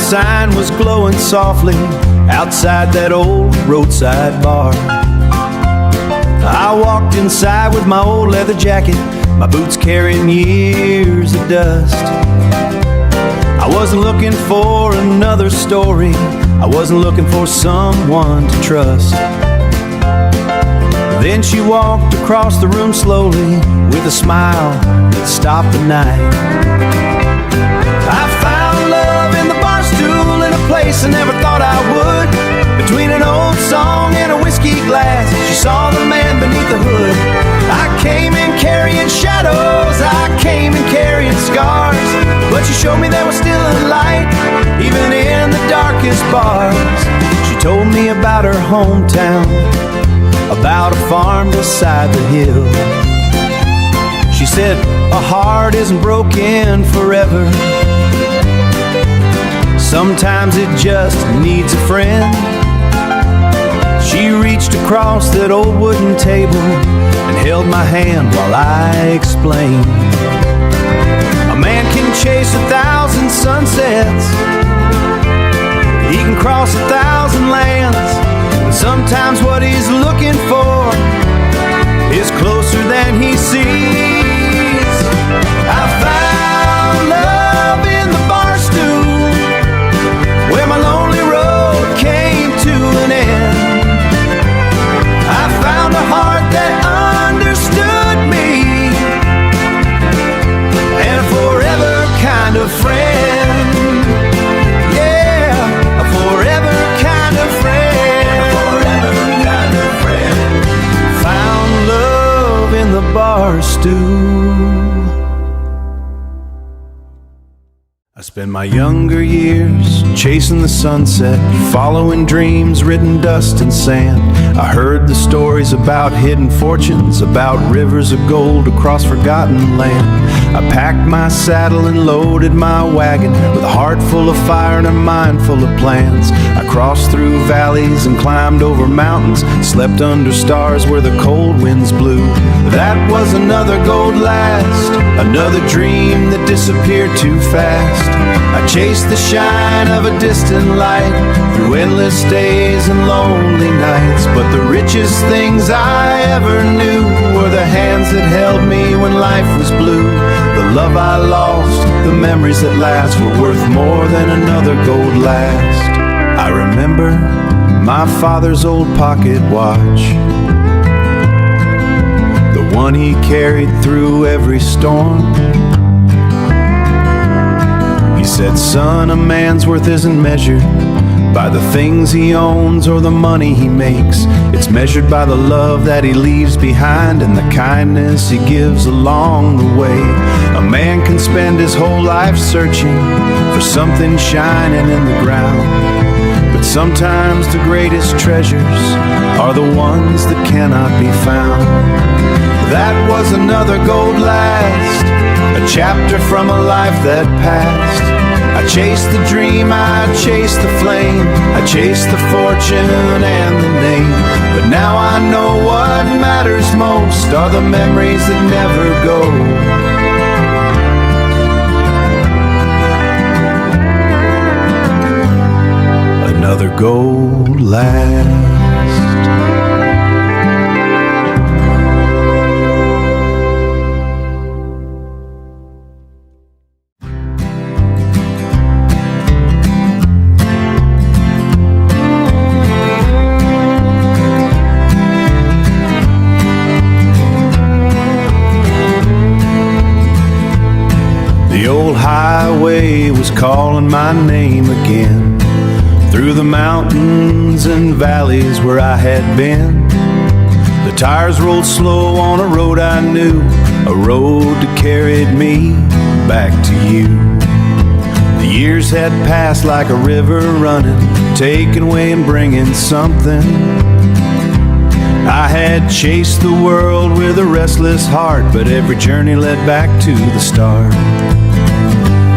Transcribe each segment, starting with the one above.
sign was glowing softly outside that old roadside bar. I walked inside with my old leather jacket, my boots carrying years of dust. I wasn't looking for another story, I wasn't looking for someone to trust. Then she walked across the room slowly with a smile that stopped the night. I found love in the bar stool in a place I never thought I would. Between an old song and a whiskey glass, she saw the man beneath the hood. I came in carrying shadows, I came in carrying scars, but she showed me there was still a light, even in the darkest bars. She told me about her hometown, about a farm beside the hill. She said a heart isn't broken forever, sometimes it just needs a friend. She reached across that old wooden table and held my hand while I explained. A man can chase 1,000 sunsets, he can cross 1,000 lands, and sometimes what he's looking for is closer than he sees. I found love in the bar stool, where my lonely road came to an end. I found a heart that understood me, and a forever kind of friend. Yeah, a forever kind of friend. A forever kind of friend. Found love in the bar stool. I spent my younger years chasing the sunset, following dreams, written dust and sand. I heard the stories about hidden fortunes, about rivers of gold across forgotten land. I packed my saddle and loaded my wagon with a heart full of fire and a mind full of plans. I crossed through valleys and climbed over mountains, slept under stars where the cold winds blew. That was another gold last, another dream that disappeared too fast. I chased the shine of a distant light through endless days and lonely nights, but the richest things I ever knew were the hands that held me when life was blue. The love I lost, the memories that last, were worth more than another gold last. I remember my father's old pocket watch, the one he carried through every storm. He said, son, a man's worth isn't measured by the things he owns or the money he makes. It's measured by the love that he leaves behind and the kindness he gives along the way. A man can spend his whole life searching for something shining in the ground, but sometimes the greatest treasures are the ones that cannot be found. That was another gold last, a chapter from a life that passed. I chased the dream, I chased the flame, I chased the fortune and the name. But now I know what matters most are the memories that never go. Another gold last. Highway was calling my name again, through the mountains and valleys where I had been. The tires rolled slow on a road I knew, a road that carried me back to you. The years had passed like a river running, taking away and bringing something. I had chased the world with a restless heart, but every journey led back to the start.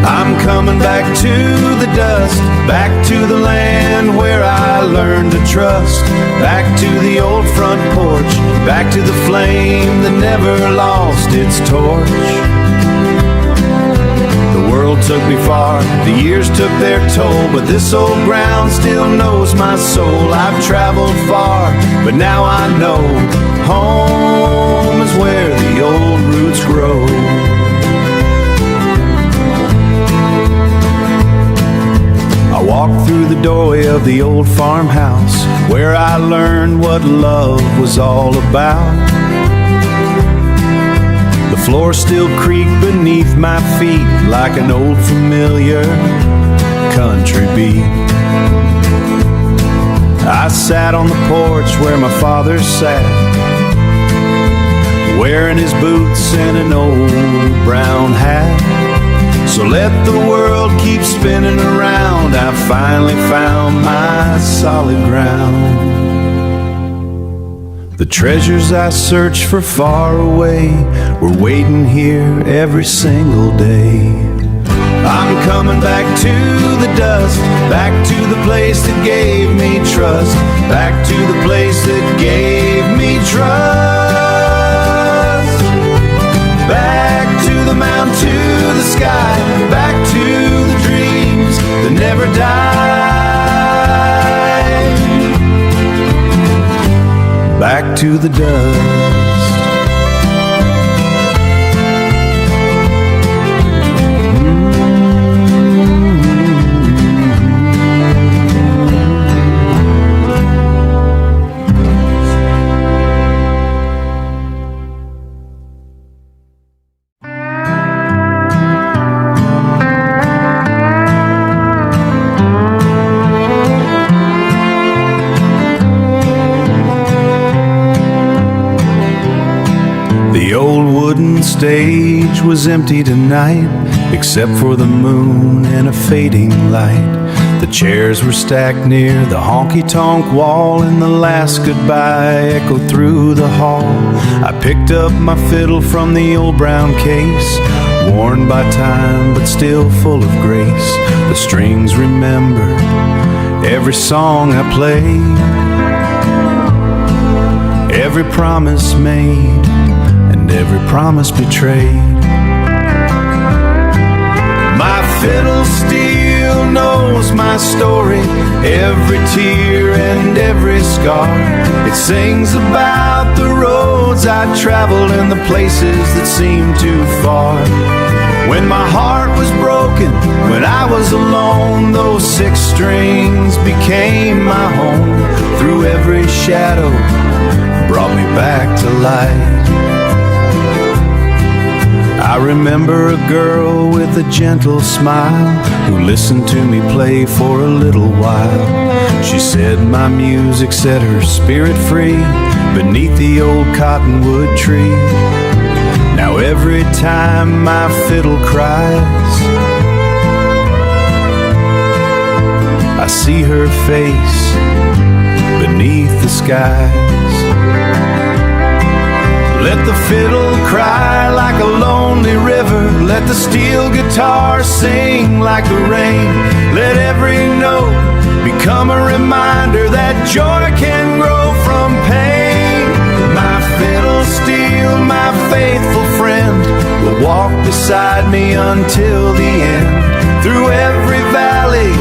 I'm coming back to the dust, back to the land where I learned to trust, back to the old front porch, back to the flame that never lost its torch. The world world took me far, the years took their toll, but this old ground still knows my soul. I've traveled far, but now I know home is where the old roots grow. I walked through the doorway of the old farmhouse, where I learned what love was all about. The floor still creaked beneath my feet like an old familiar country beat. I sat on the porch where my father sat, wearing his boots and an old brown hat. So let the world keep spinning around, I finally found my solid ground. The treasures I searched for far away were waiting here every single day. I'm coming back to the dust, back to the place that gave me trust, back to the place that gave me trust. Back to the mountain, to the sky, back to the dreams that never die. Back to the dust. Stage was empty tonight, except for the moon and a fading light. The chairs were stacked near the honky-tonk wall, and the last goodbye echoed through the hall. I picked up my fiddle from the old brown case, worn by time but still full of grace. The strings remembered every song I played, every promise made, every promise betrayed. My fiddle still knows my story, every tear and every scar. It sings about the roads I traveled and the places that seemed too far. When my heart was broken, when I was alone, those 6 strings became my home. Through every shadow, brought me back to light. I remember a girl with a gentle smile who listened to me play for a little while. She said my music set her spirit free beneath the old cottonwood tree. Now every time my fiddle cries, I see her face beneath the skies. Let the fiddle cry like a lonely river, let the steel guitar sing like the rain. Let every note become a reminder that joy can grow from pain. My fiddle steel, my faithful friend, will walk beside me until the end. Through every valley,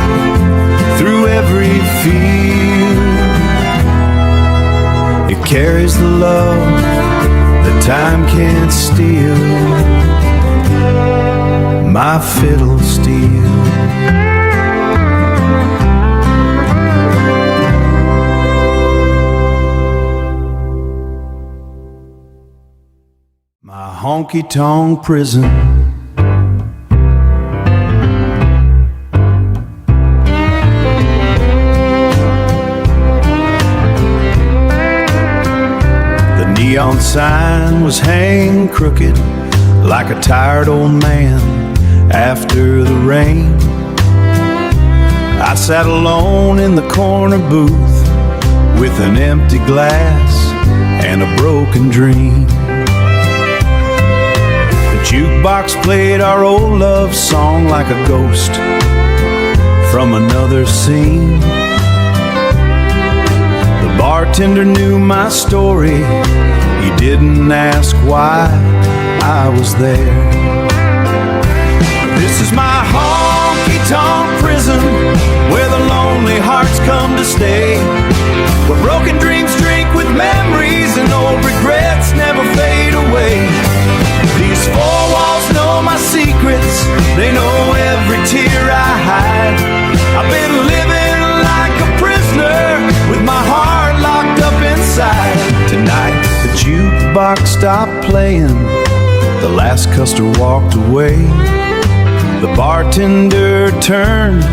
through every field, it carries the love that time can't steal. My fiddle steel. My honky-tonk prison. Neon sign was hanging crooked like a tired old man after the rain. I sat alone in the corner booth with an empty glass and a broken dream. The jukebox played our old love song like a ghost from another scene. The bartender knew my story, he didn't ask why I was there. This is my honky-tonk prison, where the lonely hearts come to stay, where broken dreams drink with memories and old regrets never fade away. These four walls know my secrets, they know every tear I hide. I've been living like a prisoner with my heart locked up inside. Tonight the jukebox stopped playing, the last customer walked away. The bartender turned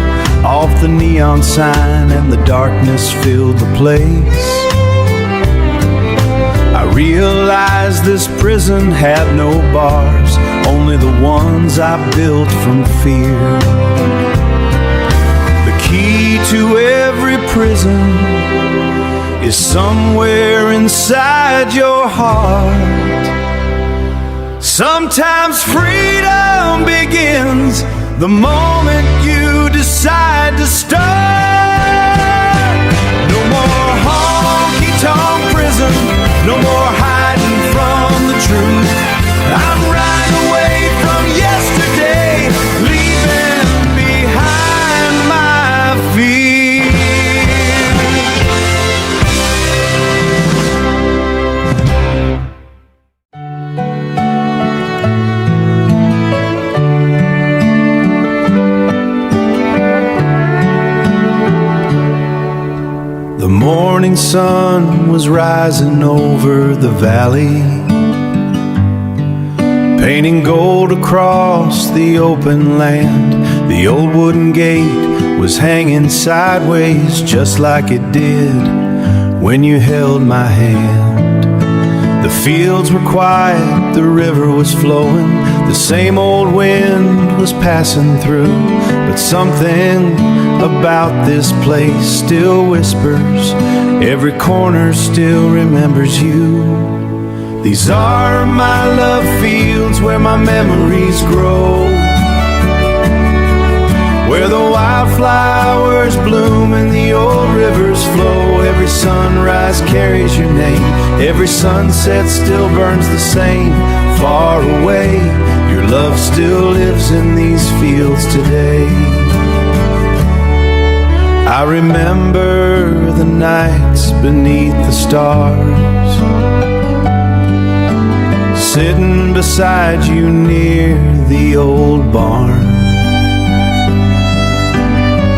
off the neon sign and the darkness filled the place. I realized this prison had no bars, only the ones I built from fear. The key to every prison is somewhere inside your heart. Sometimes freedom begins the moment you decide to start. No more honky-tonk prison, no more hiding from the truth. I'm riding away from yesterday, leaving behind my fear. The morning sun was rising over the valley, painting gold across the open land. The old wooden gate was hanging sideways, just like it did when you held my hand. The fields were quiet, the river was flowing, the same old wind was passing through. But something about this place still whispers, every corner still remembers you. These are my love fields where my memories grow, where the wildflowers bloom and the old rivers flow. Every sunrise carries your name, every sunset still burns the same. Far away, your love still lives in these fields today. I remember the nights beneath the stars, sitting beside you near the old barn.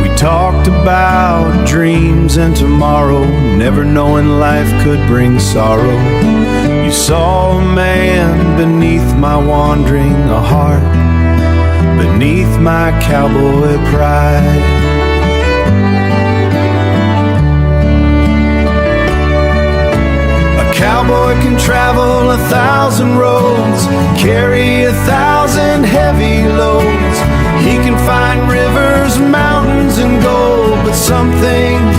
We talked about dreams and tomorrow, never knowing life could bring sorrow. You saw a man beneath my wandering, a heart beneath my cowboy pride. Cowboy can travel 1,000 roads, carry 1,000 heavy loads. He can find rivers, mountains, and gold, but some things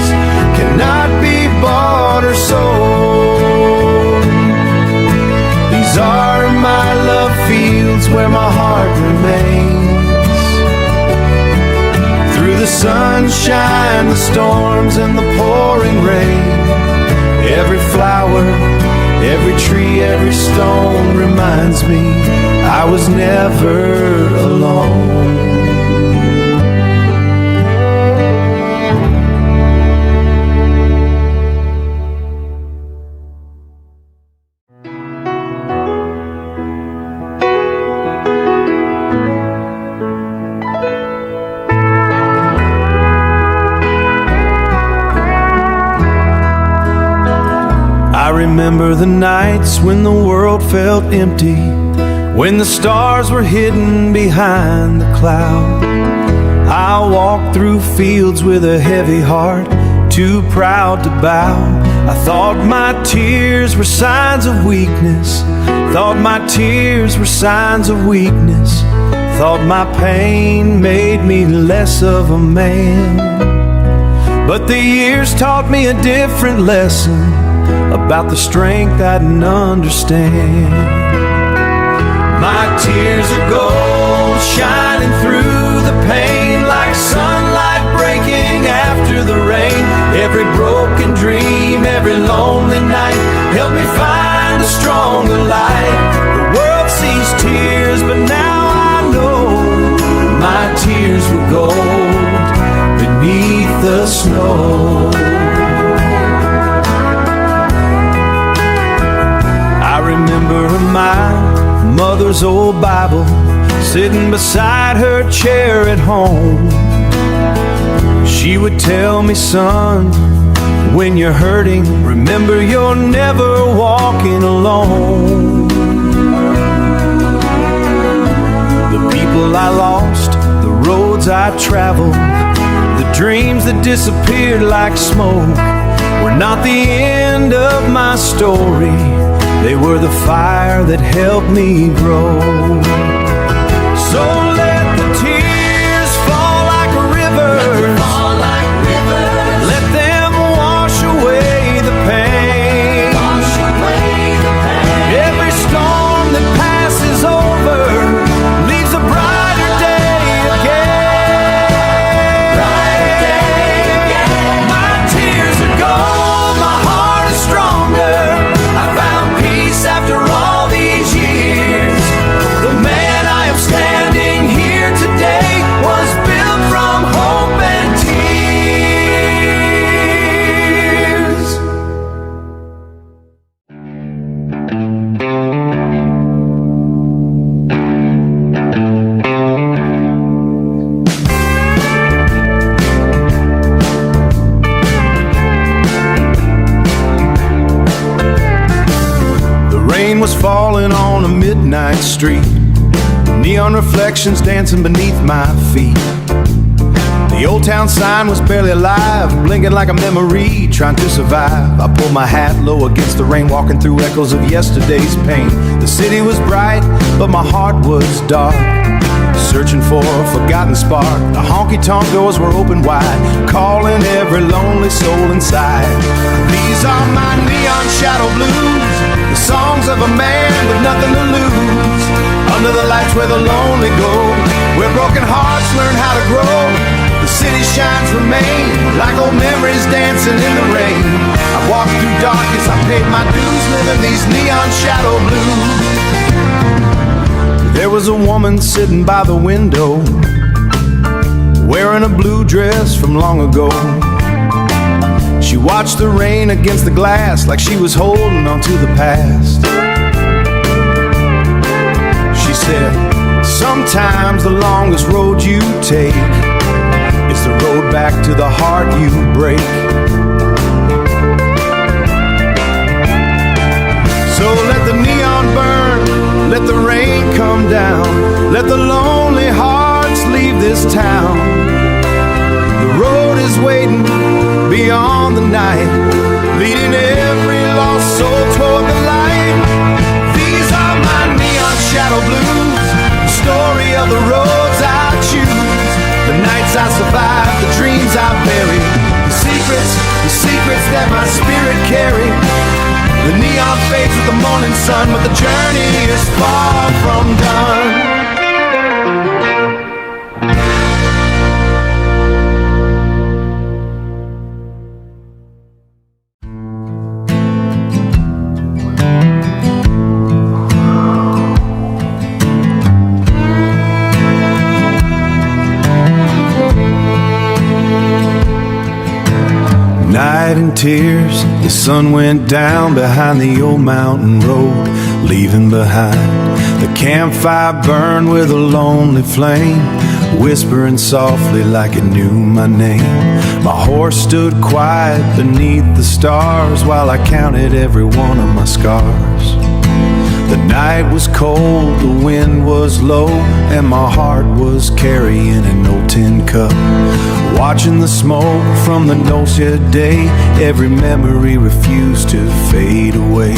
cannot be bought or sold. These are my love fields where my heart remains. Through the sunshine, the storms, and the pouring rain, every flower, every tree, every stone reminds me I was never alone. I remember the nights when the world felt empty, when the stars were hidden behind the cloud. I walked through fields with a heavy heart, too proud to bow. I thought my tears were signs of weakness, thought my tears were signs of weakness, thought my pain made me less of a man. But the years taught me a different lesson about the strength I didn't understand. My tears are gold, shining through the pain, like sunlight breaking after the rain. Every broken dream, every lonely night, help me find a stronger light. The world sees tears, but now I know tears were gold beneath the snow. I remember my mother's old Bible sitting beside her chair at home. She would tell me, son, when you're hurting, remember you're never walking alone. The people I lost, the roads I traveled, the dreams that disappeared like smoke were not the end of my story. They were the fire that helped me grow. So let the tears fall like rivers. Let them wash away the pain. Every storm that passes over leaves a brighter day again. My tears are gone, my heart is stronger. I found peace after all these years. The man I am standing here today was built from hope and tears. The rain was falling on a midnight street, neon reflections dancing beneath my feet. The old town sign was barely alive, blinking like a memory, trying to survive. I pulled my hat low against the rain, walking through echoes of yesterday's pain. The city was bright, but my heart was dark, searching for a forgotten spark. The honky-tonk doors were open wide, calling every lonely soul inside. These are my neon shadow blues, the songs of a man with nothing to lose. Under the lights where the lonely go, where broken hearts learn how to grow. The city shines remain, like old memories dancing in the rain. I walked through darkness, I paid my dues, living these neon shadow blues. There was a woman sitting by the window, wearing a blue dress from long ago. She watched the rain against the glass like she was holding on to the past. She said, sometimes the longest road you take is the road back to the heart you break. So let the neon burn, let the rain come down, let the lonely hearts leave this town. The road is waiting beyond the night, leading every lost soul toward the light. These are my neon shadow blues, the story of the roads I choose, the nights I survived, the dreams I buried, the secrets that my spirit carried. The neon fades with the morning sun, but the journey is far from done. Night in tears, the sun went down behind the old mountain road, leaving behind the campfire burned with a lonely flame, whispering softly like it knew my name. My horse stood quiet beneath the stars while I counted every one of my scars. The night was cold, the wind was low, and my heart was carrying an old tin cup. Watching the smoke from the no-shed day, every memory refused to fade away.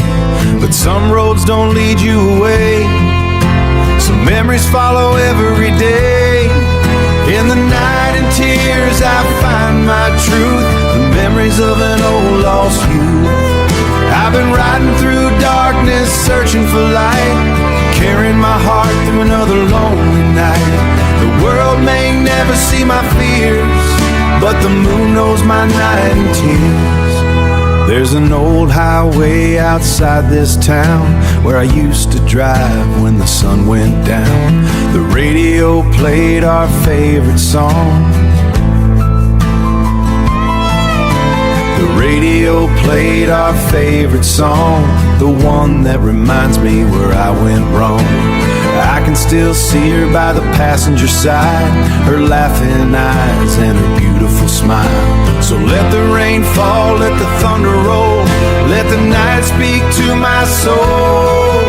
But some roads don't lead you away, some memories follow every day. In the night and tears I find my truth, the memories of an old lost youth. I've been riding through darkness, searching for light, carrying my heart through another lonely night. The world may never see my fears, but the moon knows my night and tears. There's an old highway outside this town where I used to drive when the sun went down. The radio played our favorite song. The radio played our favorite song, the one that reminds me where I went wrong. I can still see her by the passenger side, her laughing eyes and her beautiful smile. So let the rain fall, let the thunder roll, let the night speak to my soul.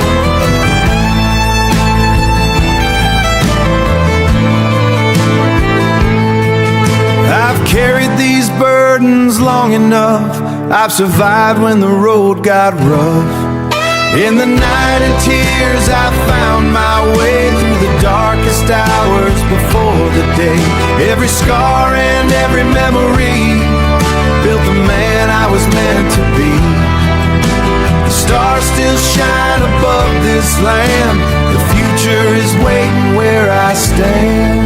I've carried these burdens long enough. I've survived when the road got rough. In the night and tears I found my way through the darkest hours before the day. Every scar and every memory built the man I was meant to be. The stars still shine above this land. The future is waiting where I stand.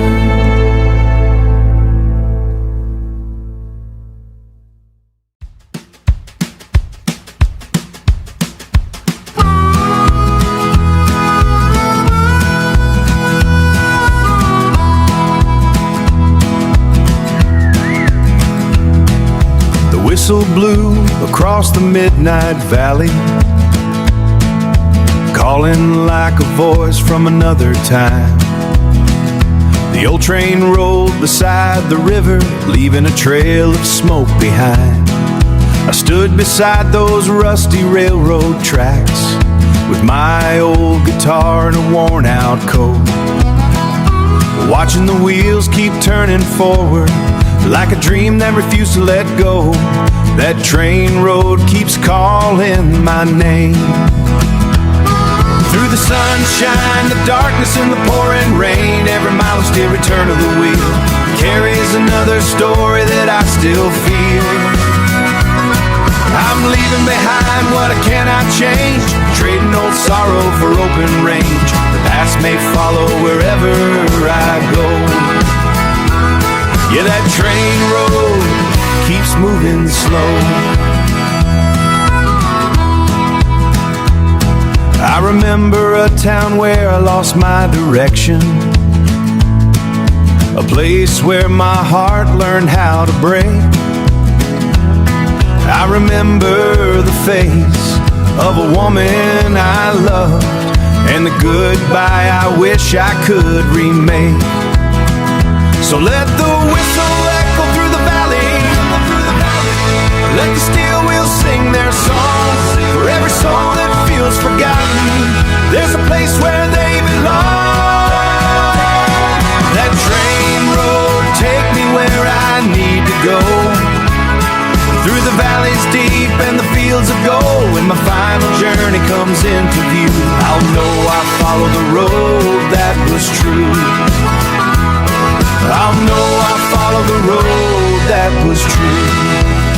Whistle blew across the midnight valley, calling like a voice from another time. The old train rolled beside the river, leaving a trail of smoke behind. I stood beside those rusty railroad tracks with my old guitar and a worn out coat, watching the wheels keep turning forward like a dream that refused to let go. That train road keeps calling my name. Through the sunshine, the darkness, and the pouring rain, every milestone return of the wheel carries another story that I still feel. I'm leaving behind what I cannot change, trading old sorrow for open range. The past may follow wherever I go. Yeah, that train road keeps moving slow. I remember a town where I lost my direction, a place where my heart learned how to break. I remember the face of a woman I loved and the goodbye I wish I could remake. So let the whistle echo through the valley, let the steel wheels sing their song. For every soul that feels forgotten, there's a place where they belong. That train road, take me where I need to go, through the valleys deep and the fields of gold. When my final journey comes into view, I'll know I followed the road that was true. I'll know I followed the road that was true.